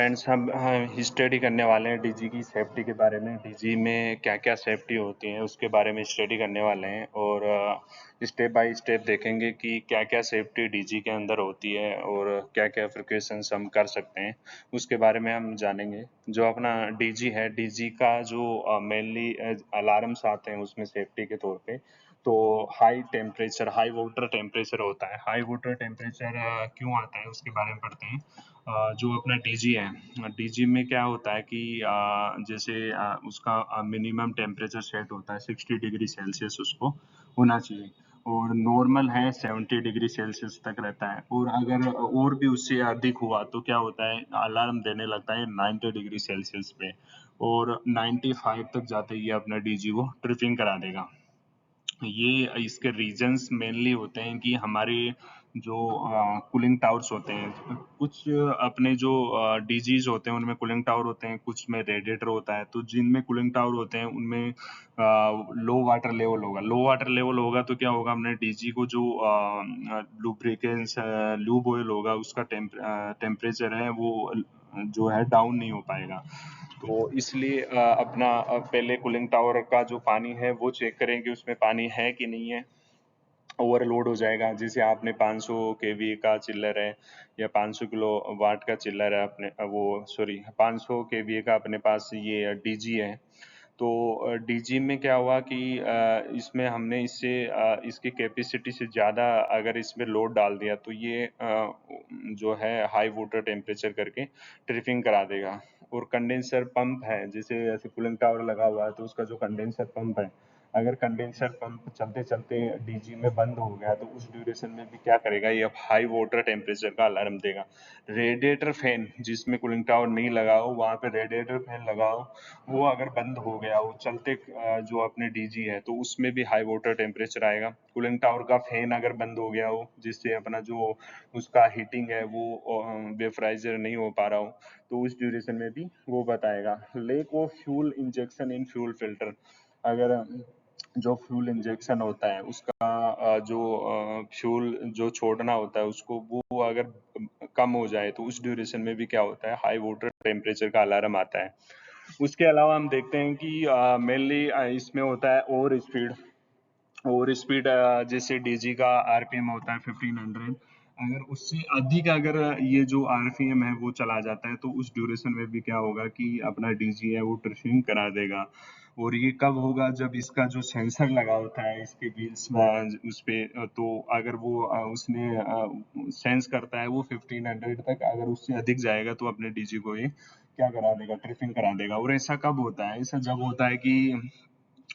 Friends हम study करने वाले हैं डीजी की सेफ्टी के बारे में। डीजी में क्या क्या सेफ्टी होती है उसके बारे में स्टडी करने वाले हैं और स्टेप बाय स्टेप देखेंगे कि क्या क्या सेफ्टी डीजी के अंदर होती है और क्या क्या प्रिकॉशंस हम कर सकते हैं उसके बारे में हम जानेंगे। जो अपना डीजी है, डीजी का जो मेनली अलार्म्स आते हैं उसमें सेफ्टी के तौर पे तो high temperature, high water temperature होता है। हाई वाटर टेम्परेचर क्यों आता है उसके बारे में पढ़ते हैं। जो अपना डीजी है, डीजी में क्या होता है कि जैसे उसका मिनिमम टेम्परेचर सेट होता है 60 डिग्री सेल्सियस उसको होना चाहिए और नॉर्मल है 70 डिग्री सेल्सियस तक रहता है। और अगर और भी उससे अधिक हुआ तो क्या होता है, अलार्म देने लगता है 90 डिग्री सेल्सियस पे और 95 तक जाते ही अपना डीजी वो ट्रिपिंग करा देगा। ये इसके रीजंस मेनली होते हैं कि हमारे जो कूलिंग टावर्स होते हैं, कुछ अपने जो डीजीज होते हैं उनमें कूलिंग टावर होते हैं, कुछ में रेडिएटर होता है। तो जिनमें कूलिंग टावर होते हैं उनमें लो वाटर लेवल होगा। लो वाटर लेवल होगा तो क्या होगा, हमने डीजी को जो लुब्रिकेंट्स लूब ऑयल होगा उसका टेम्परेचर है वो जो है डाउन नहीं हो पाएगा। तो इसलिए पहले कूलिंग टावर का जो पानी है वो चेक करें कि उसमें पानी है कि नहीं है। ओवरलोड हो जाएगा, जैसे आपने 500 केवी का चिल्लर है या 500 किलो वाट का चिल्लर है अपने वो सॉरी 500 केवी का अपने पास ये डीजी है। तो डीजी में क्या हुआ कि इसमें हमने इसकी कैपेसिटी से ज़्यादा अगर इसमें लोड डाल दिया तो ये जो है हाई वाटर टेम्परेचर करके ट्रिपिंग करा देगा। और कंडेंसर पंप है, जैसे ऐसे कूलिंग टावर लगा हुआ है तो उसका जो कंडेंसर पंप है, अगर कंडेंसर पंप चलते चलते डीजी में बंद हो गया तो उस ड्यूरेशन में भी क्या करेगा, ये हाई वाटर टेम्परेचर का अलार्म देगा। रेडिएटर फैन, जिसमें कूलिंग टावर नहीं लगा हो वहाँ पे रेडिएटर फैन लगाओ, वो अगर बंद हो गया हो चलते जो अपने डीजी है तो उसमें भी हाई वाटर टेम्परेचर आएगा। कूलिंग टावर का फैन अगर बंद हो गया हो जिससे अपना जो उसका हीटिंग है वो वेपराइजर नहीं हो पा रहा हो तो उस ड्यूरेशन में भी वो बताएगा। Lake of fuel injection in fuel filter, अगर जो फ्यूल इंजेक्शन होता है उसका जो फ्यूल जो छोड़ना होता है उसको वो अगर कम हो जाए तो उस ड्यूरेशन में भी क्या होता है, हाई वाटर टेम्परेचर का अलार्म आता है। उसके अलावा हम देखते हैं कि मेनली इसमें होता है ओवर स्पीड। जैसे डीजी का आरपीएम होता है 1500, अगर उससे अधिक अगर ये जो आरपीएम है वो चला जाता है तो उस ड्यूरेशन में भी क्या होगा कि अपना डीजी है वो ट्रिपिंग करा देगा। और ये कब होगा, जब इसका जो सेंसर लगा होता है इसके व्हील्स में उस पे तो अगर वो उसने सेंस करता है वो 1500 तक, अगर उससे अधिक जाएगा तो अपने डीजी को ये क्या करा देगा, ट्रिपिंग करा देगा। और ऐसा कब होता है, ऐसा जब होता है कि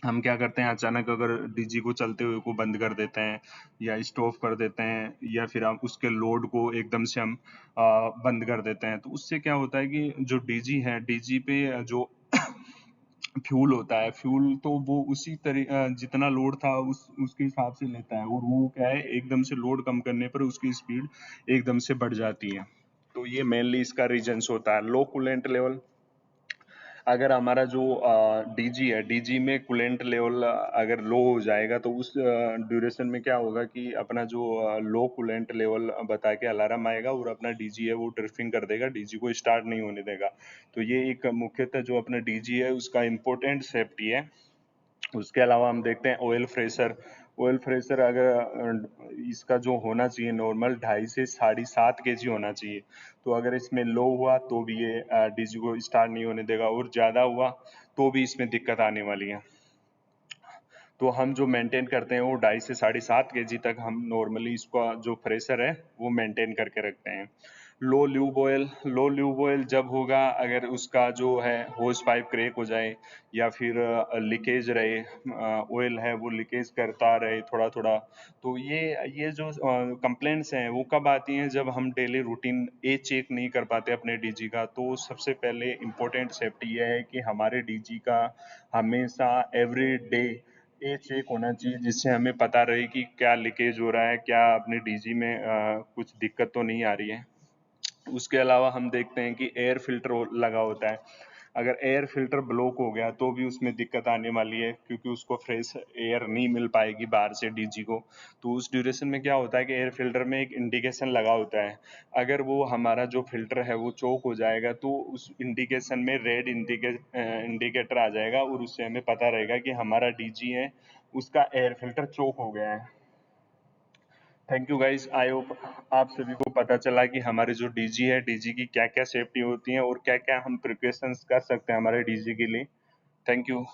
हम क्या करते हैं, अचानक अगर डीजी को चलते हुए को बंद कर देते हैं या स्टॉप कर देते हैं या फिर हम उसके लोड को एकदम से हम बंद कर देते हैं तो उससे क्या होता है कि जो डीजी है, डीजी पे जो फ्यूल होता है, फ्यूल तो वो उसी जितना लोड था उसके हिसाब से लेता है और वो क्या है, एकदम से लोड कम करने पर उसकी स्पीड एकदम से बढ़ जाती है। तो ये मेनली इसका रीजंस होता है। लो कूलेंट लेवल, अगर हमारा जो डीजी है, डीजी में कूलेंट लेवल अगर लो हो जाएगा तो उस ड्यूरेशन में क्या होगा कि अपना जो लो कूलेंट लेवल बता के अलार्म आएगा और अपना डीजी है वो ट्रिपिंग कर देगा, डीजी को स्टार्ट नहीं होने देगा। तो ये एक मुख्यतः जो अपना डीजी है उसका इम्पोर्टेंट सेफ्टी है। उसके अलावा हम देखते हैं ऑयल फ्रेशर। ऑयल फ्रेशर अगर इसका जो होना चाहिए नॉर्मल 2.5 से 7.5 केजी होना चाहिए, तो अगर इसमें लो हुआ तो भी ये डीजी को स्टार्ट नहीं होने देगा और ज़्यादा हुआ तो भी इसमें दिक्कत आने वाली है। तो हम जो मेंटेन करते हैं वो 2.5 से 7.5 केजी तक हम नॉर्मली इसका जो प्रेशर है वो मेंटेन करके रखते हैं। लो ल्यूब ऑयल जब होगा अगर उसका जो है होस पाइप क्रैक हो जाए या फिर लीकेज रहे, ऑयल है वो लीकेज करता रहे थोड़ा थोड़ा, तो ये जो कंप्लेंट्स हैं वो कब आती हैं, जब हम डेली रूटीन ये चेक नहीं कर पाते अपने डीजी का। तो सबसे पहले इम्पोर्टेंट सेफ्टी ये है कि हमारे डीजी का हमेशा एवरी डे ये चेक होना चाहिए, जिससे हमें पता रहे कि क्या लीकेज हो रहा है, क्या अपने डीजी में कुछ दिक्कत तो नहीं आ रही है। उसके अलावा हम देखते हैं कि एयर फिल्टर लगा होता है। अगर एयर फिल्टर ब्लॉक हो गया तो भी उसमें दिक्कत आने वाली है, क्योंकि उसको फ्रेश एयर नहीं मिल पाएगी बाहर से डीजी को। तो उस ड्यूरेशन में क्या होता है कि एयर फिल्टर में एक इंडिकेशन लगा होता है, अगर वो हमारा जो फिल्टर है वो चोक हो जाएगा तो उस इंडिकेशन में रेड इंडिकेटर आ जाएगा, और उससे हमें पता रहेगा कि हमारा डीजी है उसका एयर फिल्टर चोक हो गया है। Thank you guys, I hope आप सभी को पता चला कि हमारे जो डीजी है, डीजी की क्या क्या सेफ्टी होती है और क्या क्या हम प्रिकॉशंस कर सकते हैं हमारे डीजी के लिए। Thank you.